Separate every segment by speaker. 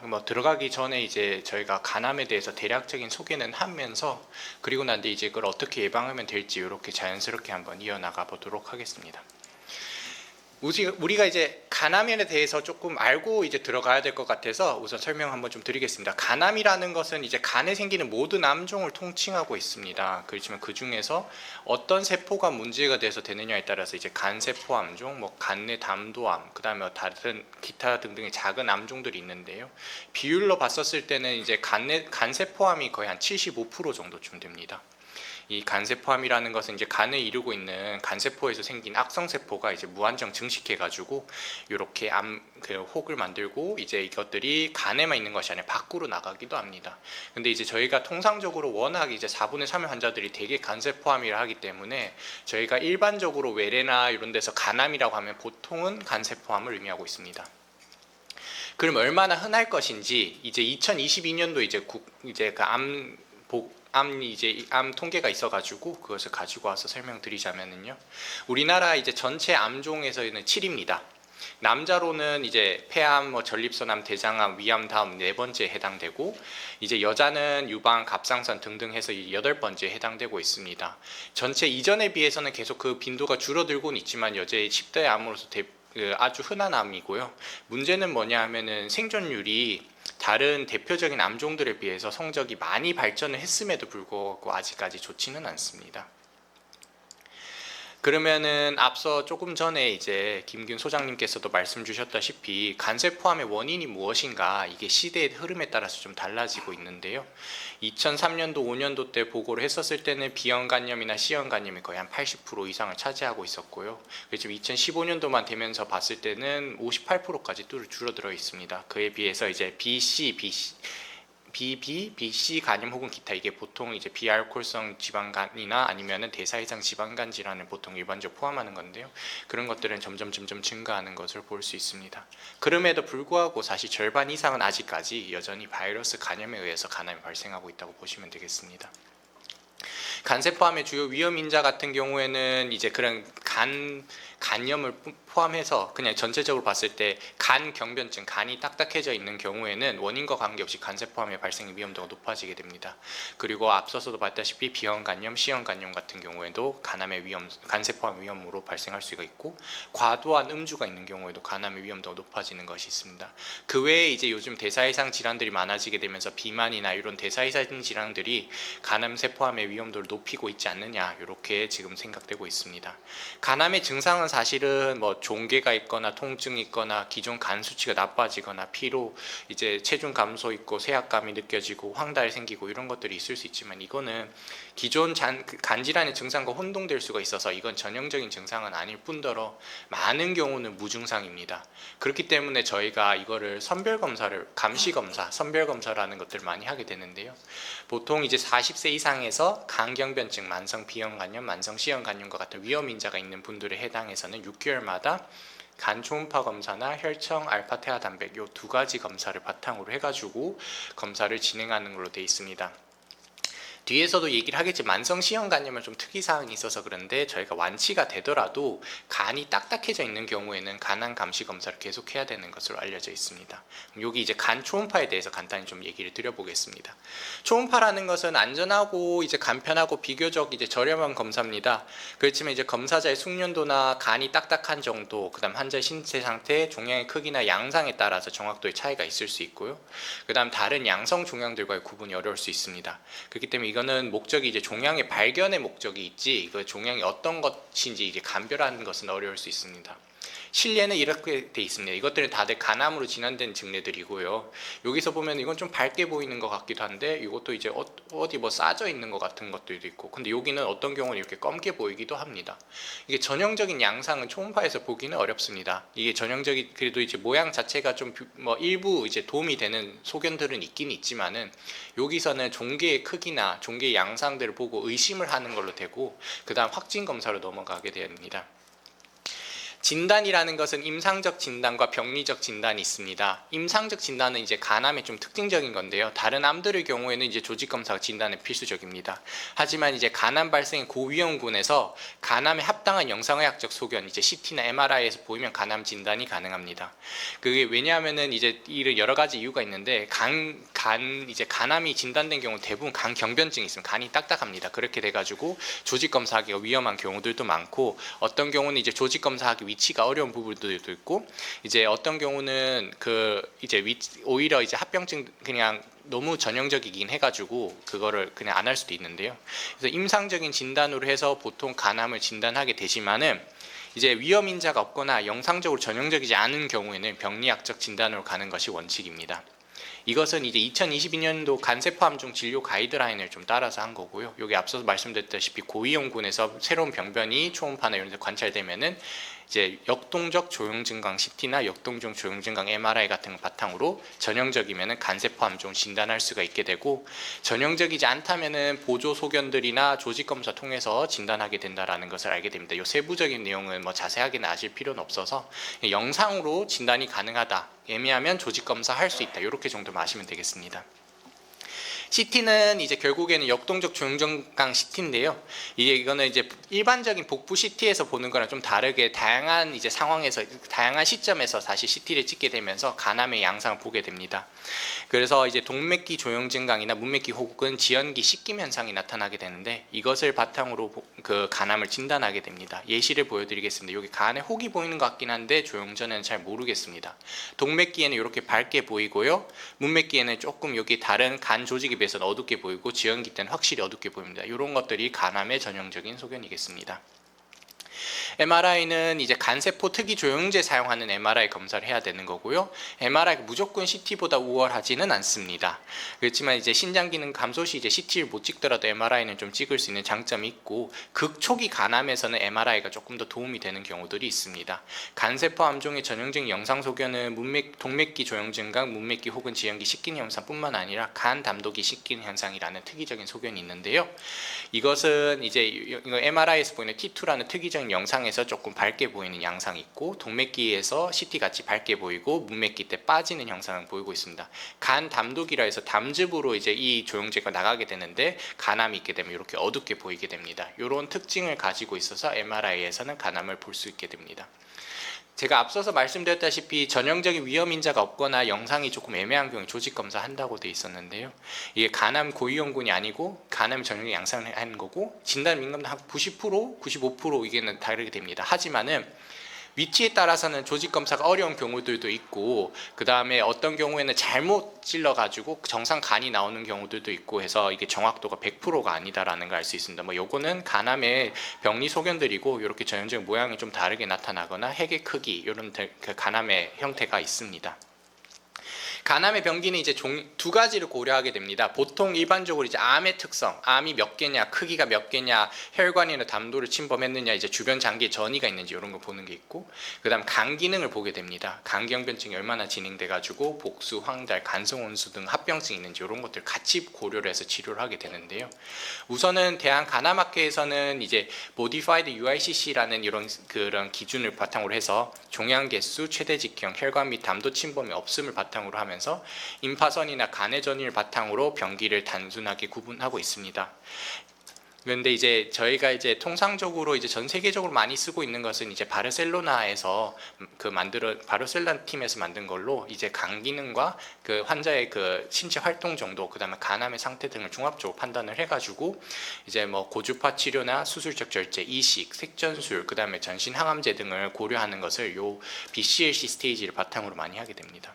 Speaker 1: 뭐 들어가기 전에 이제 저희가 간암에 대해서 대략적인 소개는 하면서 그리고 난 뒤에 이제 그걸 어떻게 예방하면 될지 이렇게 자연스럽게 한번 이어나가 보도록 하겠습니다. 우리가 이제 간암에 대해서 조금 알고 이제 들어가야 될 것 같아서 우선 설명 한번 좀 드리겠습니다. 간암이라는 것은 이제 간에 생기는 모든 암종을 통칭하고 있습니다. 그렇지만 그 중에서 어떤 세포가 문제가 돼서 되느냐에 따라서 이제 간세포 암종, 뭐 간내 담도암, 그다음에 다른 기타 등등의 작은 암종들이 있는데요. 비율로 봤었을 때는 이제 간세포암이 거의 한 75% 정도쯤 됩니다. 이 간세포암이라는 것은 이제 간을 이루고 있는 간세포에서 생긴 악성세포가 이제 무한정 증식해가지고 이렇게 혹을 만들고 이제 이것들이 간에만 있는 것이 아니라 밖으로 나가기도 합니다. 근데 이제 저희가 통상적으로 워낙 이제 4분의 3의 환자들이 대개 간세포암이라 하기 때문에 저희가 일반적으로 외래나 이런 데서 간암이라고 하면 보통은 간세포암을 의미하고 있습니다. 그럼 얼마나 흔할 것인지 이제 2022년도 이제 그 암 통계가 있어가지고 그것을 가지고 와서 설명드리자면은요. 우리나라 이제 전체 암종에서는 7입니다. 남자로는 이제 폐암, 전립선암, 대장암, 위암 다음 4번째에 해당되고 이제 여자는 유방, 갑상선 등등 해서 8번째에 해당되고 있습니다. 전체 이전에 비해서는 계속 그 빈도가 줄어들고는 있지만 여자의 10대 암으로서 아주 흔한 암이고요. 문제는 뭐냐 하면은 생존율이 다른 대표적인 암종들에 비해서 성적이 많이 발전을 했음에도 불구하고 아직까지 좋지는 않습니다. 그러면은 앞서 조금 전에 이제 김균 소장님께서도 말씀 주셨다시피 간세포암의 원인이 무엇인가 이게 시대의 흐름에 따라서 좀 달라지고 있는데요. 2003년도 5년도 때 보고를 했었을 때는 B형간염이나 C형간염이 거의 한 80% 이상을 차지하고 있었고요. 지금 2015년도만 되면서 봤을 때는 58%까지 줄어들어 있습니다. 그에 비해서 이제 BC 간염 혹은 기타 이게 보통 이제 비알코올성 지방간이나 아니면은 대사이상 지방간 질환을 보통 일반적으로 포함하는 건데요. 그런 것들은 점점 증가하는 것을 볼 수 있습니다. 그럼에도 불구하고 사실 절반 이상은 아직까지 여전히 바이러스 간염에 의해서 간암이 발생하고 있다고 보시면 되겠습니다. 간세포암의 주요 위험 인자 같은 경우에는 이제 그런 간염을 포함해서 그냥 전체적으로 봤을 때 간경변증, 간이 딱딱해져 있는 경우에는 원인과 관계없이 간세포암의 발생 위험도가 높아지게 됩니다. 그리고 앞서서도 봤다시피 B형간염, C형간염 같은 경우에도 간세포암 위험으로 발생할 수가 있고 과도한 음주가 있는 경우에도 간암의 위험도가 높아지는 것이 있습니다. 그 외에 이제 요즘 대사이상 질환들이 많아지게 되면서 비만이나 이런 대사이상 질환들이 간암세포암의 위험도를 높이고 있지 않느냐 이렇게 지금 생각되고 있습니다. 간암의 증상은 사실은 뭐 종괴가 있거나 통증이 있거나 기존 간 수치가 나빠지거나 피로 이제 체중 감소 있고 쇠약감이 느껴지고 황달 생기고 이런 것들이 있을 수 있지만 이거는 기존 간 질환의 증상과 혼동될 수가 있어서 이건 전형적인 증상은 아닐 뿐더러 많은 경우는 무증상입니다. 그렇기 때문에 저희가 이거를 감시검사, 선별검사라는 것들을 많이 하게 되는데요. 보통 이제 40세 이상에서 간경변증, 만성 B형간염, 만성 C형간염과 같은 위험 인자가 있는 분들에 해당해서는 6개월마다 간 초음파 검사나 혈청, 알파테아 단백 이 2가지 검사를 바탕으로 해가지고 검사를 진행하는 걸로 되어 있습니다. 뒤에서도 얘기를 하겠지만 만성 C형간염은 좀 특이사항이 있어서 그런데 저희가 완치가 되더라도 간이 딱딱해져 있는 경우에는 간암 감시 검사를 계속해야 되는 것으로 알려져 있습니다. 여기 이제 간 초음파에 대해서 간단히 좀 얘기를 드려보겠습니다. 초음파라는 것은 안전하고 이제 간편하고 비교적 이제 저렴한 검사입니다. 그렇지만 이제 검사자의 숙련도나 간이 딱딱한 정도, 그다음 환자의 신체 상태, 종양의 크기나 양상에 따라서 정확도의 차이가 있을 수 있고요. 그다음 다른 양성 종양들과의 구분이 어려울 수 있습니다. 그렇기 때문에 이거는 목적이 이제 종양의 발견의 목적이 있지 그 종양이 어떤 것인지 이제 감별하는 것은 어려울 수 있습니다. 실례는 이렇게 돼 있습니다. 이것들은 다들 간암으로 진단된 증례들이고요. 여기서 보면 이건 좀 밝게 보이는 것 같기도 한데 이것도 이제 어디 뭐 싸져 있는 것 같은 것들도 있고 근데 여기는 어떤 경우는 이렇게 검게 보이기도 합니다. 이게 전형적인 양상은 초음파에서 보기는 어렵습니다. 이게 전형적인 그래도 이제 모양 자체가 좀 뭐 일부 이제 도움이 되는 소견들은 있긴 있지만은 여기서는 종괴의 크기나 종괴의 양상들을 보고 의심을 하는 걸로 되고 그다음 확진 검사로 넘어가게 됩니다. 진단이라는 것은 임상적 진단과 병리적 진단이 있습니다. 임상적 진단은 이제 간암의 좀 특징적인 건데요. 다른 암들의 경우에는 이제 조직 검사가 진단에 필수적입니다. 하지만 이제 간암 발생의 고위험군에서 간암에 합당한 영상의학적 소견, 이제 CT나 MRI에서 보이면 간암 진단이 가능합니다. 그게 왜냐하면은 이제 이런 여러 가지 이유가 있는데 이제 간암이 진단된 경우 대부분 간 경변증이 있으면 간이 딱딱합니다. 그렇게 돼가지고 조직 검사하기가 위험한 경우들도 많고, 어떤 경우는 이제 조직 검사하기 위치가 어려운 부분들도 있고, 이제 어떤 경우는 오히려 이제 합병증 그냥 너무 전형적이긴 해가지고 그거를 그냥 안 할 수도 있는데요. 그래서 임상적인 진단으로 해서 보통 간암을 진단하게 되지만은 이제 위험 인자가 없거나 영상적으로 전형적이지 않은 경우에는 병리학적 진단으로 가는 것이 원칙입니다. 이것은 이제 2022년도 간세포암종 진료 가이드라인을 좀 따라서 한 거고요. 여기 앞서서 말씀드렸다시피 고위험군에서 새로운 병변이 초음파나 이런 데 관찰되면은 이제 역동적 조형증강 CT나 역동적 조형증강 MRI 같은 거 바탕으로 전형적이면은 간세포암종 진단할 수가 있게 되고, 전형적이지 않다면은 보조 소견들이나 조직 검사 통해서 진단하게 된다라는 것을 알게 됩니다. 이 세부적인 내용은 뭐 자세하게는 아실 필요는 없어서 영상으로 진단이 가능하다, 애매하면 조직 검사 할 수 있다, 이렇게 정도만 아시면 되겠습니다. CT는 이제 결국에는 역동적 조형증강 CT인데요. 이거는 이제 일반적인 복부 CT에서 보는 거랑 좀 다르게 다양한 이제 상황에서 다양한 시점에서 다시 CT를 찍게 되면서 간암의 양상을 보게 됩니다. 그래서 이제 동맥기 조형증강이나 문맥기 혹은 지연기 씻김 현상이 나타나게 되는데, 이것을 바탕으로 그 간암을 진단하게 됩니다. 예시를 보여드리겠습니다. 여기 간에 혹이 보이는 것 같긴 한데 조형전에는 잘 모르겠습니다. 동맥기에는 이렇게 밝게 보이고요, 문맥기에는 조금 여기 다른 간 조직이 비해서는 어둡게 보이고, 지연기 때는 확실히 어둡게 보입니다. 이런 것들이 간암의 전형적인 소견이겠습니다. MRI는 이제 간세포 특이 조형제 사용하는 MRI 검사를 해야 되는 거고요. MRI가 무조건 CT보다 우월하지는 않습니다. 그렇지만 이제 신장 기능 감소 시 이제 CT를 못 찍더라도 MRI는 좀 찍을 수 있는 장점이 있고, 극초기 간암에서는 MRI가 조금 더 도움이 되는 경우들이 있습니다. 간세포 암종의 전형적인 영상 소견은 동맥기 조형증강, 문맥기 혹은 지연기 씻기는 현상뿐만 아니라 간 담독이 씻기는 현상이라는 특이적인 소견이 있는데요. 이것은 이제 이거 MRI에서 보이는 T2라는 특이적인 영상에서 조금 밝게 보이는 양상이 있고, 동맥기에서 CT 같이 밝게 보이고 문맥기 때 빠지는 형상을 보이고 있습니다. 간 담독이라 해서 담즙으로 이제 이 조형제가 나가게 되는데, 간암이 있게 되면 이렇게 어둡게 보이게 됩니다. 이런 특징을 가지고 있어서 MRI에서는 간암을 볼 수 있게 됩니다. 제가 앞서서 말씀드렸다시피 전형적인 위험 인자가 없거나 영상이 조금 애매한 경우에 조직 검사 한다고 돼 있었는데요. 이게 간암 고위험군이 아니고 간암 전형의 양상을 하는 거고, 진단 민감도 한 90%, 95% 이게는 다르게 됩니다. 하지만은 위치에 따라서는 조직 검사가 어려운 경우들도 있고, 그 다음에 어떤 경우에는 잘못 찔러가지고 정상 간이 나오는 경우들도 있고 해서 이게 정확도가 100%가 아니다라는 걸 알 수 있습니다. 뭐 요거는 간암의 병리 소견들이고, 이렇게 전형적인 모양이 좀 다르게 나타나거나 핵의 크기, 이런 간암의 형태가 있습니다. 간암의 병기는 이제 두 가지를 고려하게 됩니다. 보통 일반적으로 이제 암의 특성, 암이 몇 개냐, 크기가 몇 개냐, 혈관이나 담도를 침범했느냐, 이제 주변 장기에 전이가 있는지 이런 거 보는 게 있고, 그다음 간 기능을 보게 됩니다. 간경변증이 얼마나 진행돼가지고 복수, 황달, 간성혼수 등 합병증이 있는지 이런 것들 같이 고려를 해서 치료를 하게 되는데요. 우선은 대한간암학회에서는 이제 Modified UICC라는 그런 기준을 바탕으로 해서 종양 개수, 최대 직형, 혈관 및 담도 침범이 없음을 바탕으로 하면서 임파선이나 간의 전이를 바탕으로 병기를 단순하게 구분하고 있습니다. 그런데 이제 저희가 이제 통상적으로 이제 전 세계적으로 많이 쓰고 있는 것은 이제 바르셀로나에서 바르셀로나 팀에서 만든 걸로 이제 간 기능과 그 환자의 그 신체 활동 정도, 그다음에 간암의 상태 등을 종합적으로 판단을 해가지고 이제 뭐 고주파 치료나 수술적 절제, 이식, 색전술, 그다음에 전신 항암제 등을 고려하는 것을 요 BCLC 스테이지를 바탕으로 많이 하게 됩니다.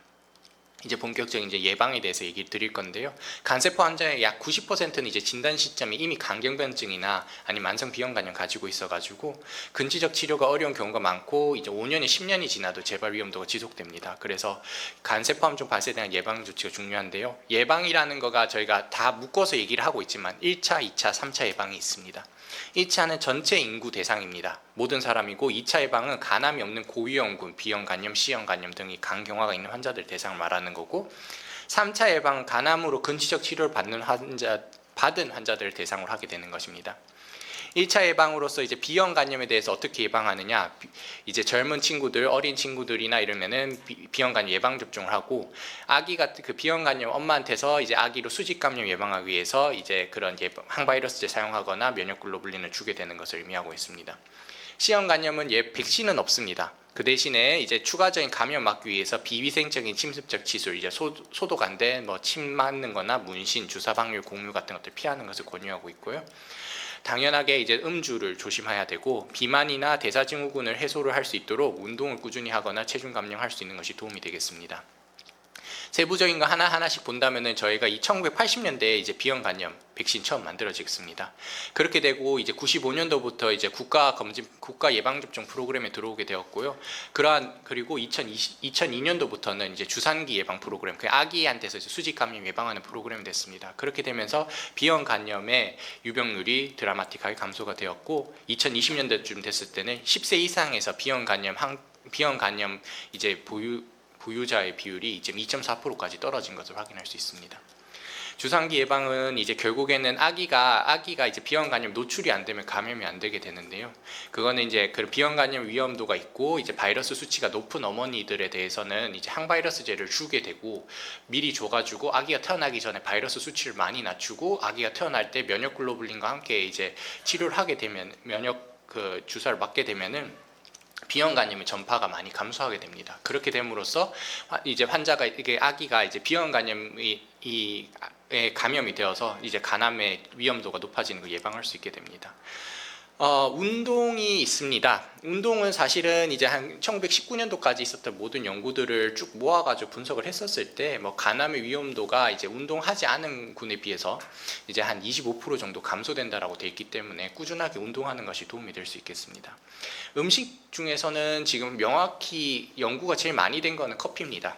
Speaker 1: 이제 본격적인 이제 예방에 대해서 얘기 드릴 건데요. 간세포 환자의 약 90%는 이제 진단 시점에 이미 간경변증이나 아니면 만성 비형간염 가지고 있어가지고 근지적 치료가 어려운 경우가 많고, 이제 5년이 10년이 지나도 재발 위험도가 지속됩니다. 그래서 간세포 암종 발생에 대한 예방 조치가 중요한데요. 예방이라는 거가 저희가 다 묶어서 얘기를 하고 있지만 1차, 2차, 3차 예방이 있습니다. 1차는 전체 인구 대상입니다. 모든 사람이고, 2차 예방은 간암이 없는 고위험군, B형간염, C형간염 등이 간경화가 있는 환자들 대상을 말하는 거고, 3차 예방은 간암으로 근지적 치료를 받은 환자들을 대상으로 하게 되는 것입니다. 1차 예방으로서 이제 비형 간염에 대해서 어떻게 예방하느냐, 이제 젊은 친구들, 어린 친구들이나 이러면은 비형 간염 예방 접종을 하고, 아기가 그 비형 간염 엄마한테서 이제 아기로 수직 감염 예방하기 위해서 이제 그런 항바이러스제 사용하거나 면역 글로불린을 주게 되는 것을 의미하고 있습니다. 시형 간염은 백신은 없습니다. 그 대신에 이제 추가적인 감염 막기 위해서 비위생적인 침습적 치술, 이제 소독 안 된 뭐 침 맞는 거나 문신, 주사 방류, 공유 같은 것들 피하는 것을 권유하고 있고요. 당연하게 이제 음주를 조심해야 되고, 비만이나 대사증후군을 해소를 할 수 있도록 운동을 꾸준히 하거나 체중 감량할 수 있는 것이 도움이 되겠습니다. 세부적인 거 하나하나씩 본다면은 저희가 1980년대에 이제 비형 간염 백신 처음 만들어졌습니다. 그렇게 되고 이제 95년도부터 이제 국가 예방 접종 프로그램에 들어오게 되었고요. 그리고 2002년도부터는 이제 주산기 예방 프로그램, 그 아기한테서 이제 수직 감염 예방하는 프로그램이 됐습니다. 그렇게 되면서 비형 간염의 유병률이 드라마틱하게 감소가 되었고, 2020년대쯤 됐을 때는 10세 이상에서 비형 간염 이제 보유자의 비율이 이제 2.4%까지 떨어진 것을 확인할 수 있습니다. 주산기 예방은 이제 결국에는 아기가 이제 비형 간염 노출이 안 되면 감염이 안 되게 되는데요. 그거는 이제 그 비형 간염 위험도가 있고 이제 바이러스 수치가 높은 어머니들에 대해서는 이제 항바이러스제를 주게 되고, 미리 줘가지고 아기가 태어나기 전에 바이러스 수치를 많이 낮추고 아기가 태어날 때 면역 글로불린과 함께 이제 치료를 하게 되면, 면역 그 주사를 맞게 되면은 비형 간염의 전파가 많이 감소하게 됩니다. 그렇게 됨으로써 이제 환자가, 이게 아기가 이제 비형 간염이 감염이 되어서 이제 간암의 위험도가 높아지는 걸 예방할 수 있게 됩니다. 운동이 있습니다. 운동은 사실은 이제 한 1919년도까지 있었던 모든 연구들을 쭉 모아가지고 분석을 했었을 때, 뭐 간암의 위험도가 이제 운동하지 않은 군에 비해서 이제 한 25% 정도 감소된다라고 돼 있기 때문에 꾸준하게 운동하는 것이 도움이 될 수 있겠습니다. 음식 중에서는 지금 명확히 연구가 제일 많이 된 거는 커피입니다.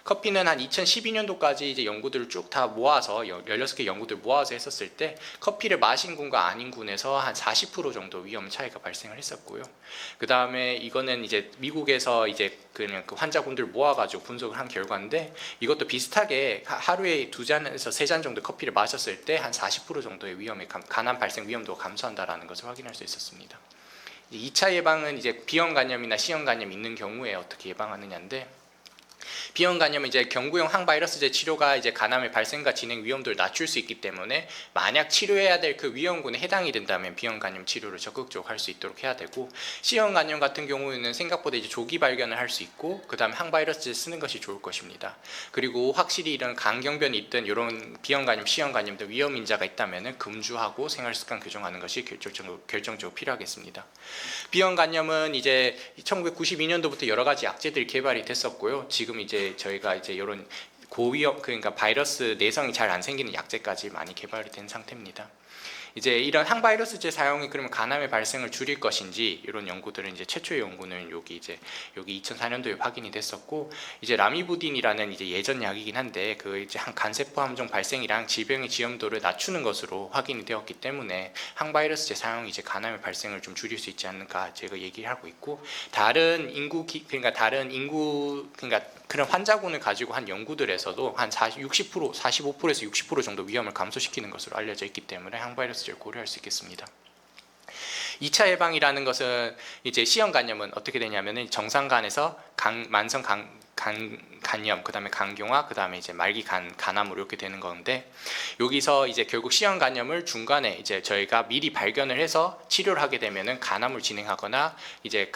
Speaker 1: 커피는 한 2012년도까지 이제 연구들을 쭉 다 모아서 16개 연구들 모아서 했었을 때, 커피를 마신 군과 아닌 군에서 한 40% 정도 위험 차이가 발생을 했었고요. 그 다음에 이거는 이제 미국에서 이제 그냥 그 환자군들 모아가지고 분석을 한 결과인데, 이것도 비슷하게 하루에 2잔에서 3잔 정도 커피를 마셨을 때 한 40% 정도의 간암 발생 위험도가 감소한다라는 것을 확인할 수 있었습니다. 2차 예방은 이제 비형 간염이나 C형 간염 있는 경우에 어떻게 예방하느냐인데, 비형 간염은 이제 경구용 항바이러스제 치료가 이제 간암의 발생과 진행 위험도를 낮출 수 있기 때문에, 만약 치료해야 될 그 위험군에 해당이 된다면 비형 간염 치료를 적극적으로 할 수 있도록 해야 되고, C형 간염 같은 경우에는 생각보다 이제 조기 발견을 할 수 있고, 그 다음에 항바이러스제 쓰는 것이 좋을 것입니다. 그리고 확실히 이런 간경변이 있든 이런 비형 간염, C형 간염 등 위험 인자가 있다면은 금주하고 생활습관 교정하는 것이 결정적으로 필요하겠습니다. 비형 간염은 이제 1992년도부터 여러 가지 약제들이 개발이 됐었고요. 지금 이제 저희가 이제 이런 고위험, 그러니까 바이러스 내성이 잘 안 생기는 약제까지 많이 개발이 된 상태입니다. 이제 이런 항바이러스제 사용이 그러면 간암의 발생을 줄일 것인지, 이런 연구들은 이제 최초의 연구는 여기 2004년도에 확인이 됐었고, 이제 라미부딘이라는 이제 예전 약이긴 한데 그 이제 간세포 함종 발생이랑 질병의 지연도를 낮추는 것으로 확인이 되었기 때문에 항바이러스제 사용이 이제 간암의 발생을 좀 줄일 수 있지 않을까 제가 얘기하고 있고, 그러니까 그런 환자군을 가지고 한 연구들에서도 한 45%에서 60% 정도 위험을 감소시키는 것으로 알려져 있기 때문에 항바이러스제를 고려할 수 있겠습니다. 2차 예방이라는 것은 이제 C형 간염은 어떻게 되냐면은 정상간에서 만성 간염, 그다음에 간경화, 그다음에 이제 말기 간암으로 이렇게 되는 건데, 여기서 이제 결국 C형 간염을 중간에 이제 저희가 미리 발견을 해서 치료를 하게 되면은 간암을 진행하거나 이제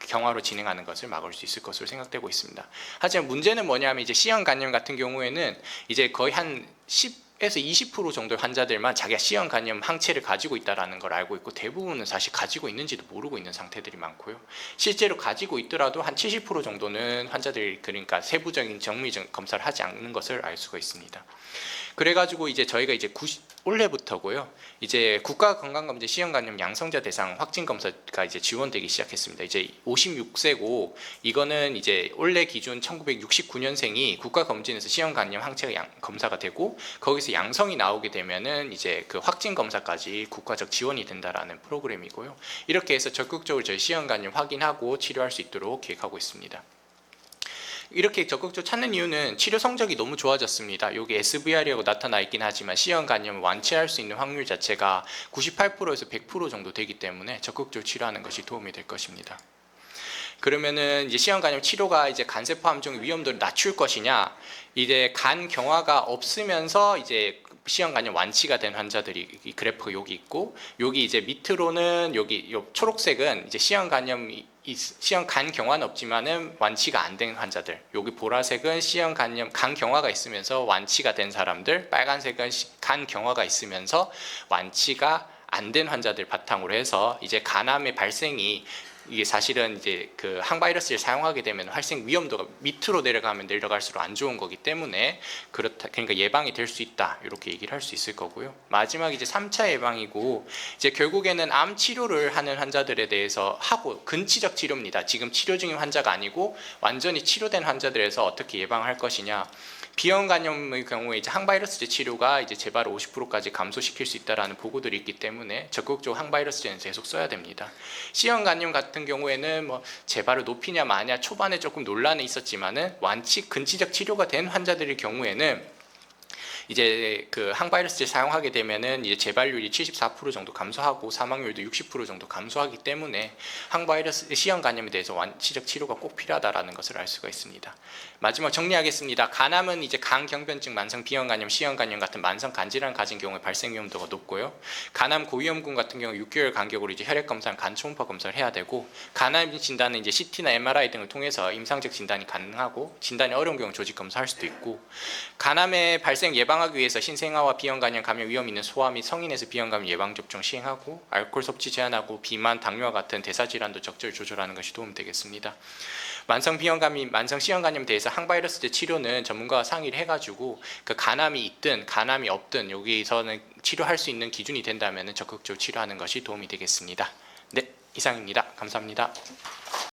Speaker 1: 경화로 진행하는 것을 막을 수 있을 것으로 생각되고 있습니다. 하지만 문제는 뭐냐면, 이제 C형 간염 같은 경우에는 이제 거의 한 10에서 20% 정도의 환자들만 자기가 C형 간염 항체를 가지고 있다는 걸 알고 있고, 대부분은 사실 가지고 있는지도 모르고 있는 상태들이 많고요. 실제로 가지고 있더라도 한 70% 정도는 환자들이, 그러니까 세부적인 정밀 검사를 하지 않는 것을 알 수가 있습니다. 그래가지고 이제 저희가 이제 올해부터고요, 이제 국가건강검진 C형 간염 양성자 대상 확진 검사가 이제 지원되기 시작했습니다. 이제 56세고, 이거는 이제 올해 기준 1969년생이 국가검진에서 C형 간염 항체가 검사가 되고, 거기서 양성이 나오게 되면은 이제 그 확진 검사까지 국가적 지원이 된다라는 프로그램이고요. 이렇게 해서 적극적으로 저희 C형 간염 확인하고 치료할 수 있도록 계획하고 있습니다. 이렇게 적극적으로 찾는 이유는 치료 성적이 너무 좋아졌습니다. 여기 SVR이라고 나타나 있긴 하지만 C형 간염을 완치할 수 있는 확률 자체가 98%에서 100% 정도 되기 때문에 적극적으로 치료하는 것이 도움이 될 것입니다. 그러면은 이제 C형 간염 치료가 이제 간세포 함정 위험도를 낮출 것이냐, 이제 간 경화가 없으면서 이제 C형 간염 완치가 된 환자들이 이 그래프가 여기 있고, 여기 이제 밑으로는 여기 요 초록색은 이제 C형 간염이 C형 간 경화는 없지만은 완치가 안 된 환자들, 여기 보라색은 C형 간염 간 경화가 있으면서 완치가 된 사람들, 빨간색은 간 경화가 있으면서 완치가 안 된 환자들 바탕으로 해서 이제 간암의 발생이 이게 사실은 이제 그 항바이러스를 사용하게 되면 발생 위험도가 밑으로 내려가면 내려갈수록 안 좋은 거기 때문에 그렇다, 그러니까 예방이 될 수 있다, 이렇게 얘기를 할 수 있을 거고요. 마지막 이제 3차 예방이고, 이제 결국에는 암 치료를 하는 환자들에 대해서 하고 근치적 치료입니다. 지금 치료 중인 환자가 아니고 완전히 치료된 환자들에서 어떻게 예방할 것이냐. B형 간염의 경우에 이제 항바이러스제 치료가 이제 재발을 50%까지 감소시킬 수 있다라는 보고들이 있기 때문에 적극적으로 항바이러스제는 계속 써야 됩니다. C형 간염 같은 경우에는 뭐 재발을 높이냐 마냐 초반에 조금 논란이 있었지만은 완치 근치적 치료가 된 환자들의 경우에는 이제 그 항바이러스를 사용하게 되면은 이제 재발률이 74% 정도 감소하고 사망률도 60% 정도 감소하기 때문에 항바이러스 C형 간염에 대해서 완치적 치료가 꼭 필요하다라는 것을 알 수가 있습니다. 마지막 정리하겠습니다. 간암은 이제 간경변증, 만성 B형 간염, C형 간염 같은 만성 간질환을 가진 경우에 발생 위험도가 높고요. 간암 고위험군 같은 경우 6개월 간격으로 이제 혈액 검사랑 간 초음파 검사를 해야 되고, 간암 진단은 이제 CT나 MRI 등을 통해서 임상적 진단이 가능하고, 진단이 어려운 경우 조직 검사할 수도 있고, 간암의 발생 예방하기 위해서 신생아와 B형 간염 감염 위험 있는 소아 및 성인에서 B형 간염 예방 접종 시행하고, 알코올 섭취 제한하고, 비만, 당뇨와 같은 대사 질환도 적절히 조절하는 것이 도움이 되겠습니다. 만성 B형 간염, 만성 C형 간염에 대해서 항바이러스제 치료는 전문가와 상의를 해가지고 그 간암이 있든 간암이 없든 여기서는 치료할 수 있는 기준이 된다면 적극적으로 치료하는 것이 도움이 되겠습니다. 네, 이상입니다. 감사합니다.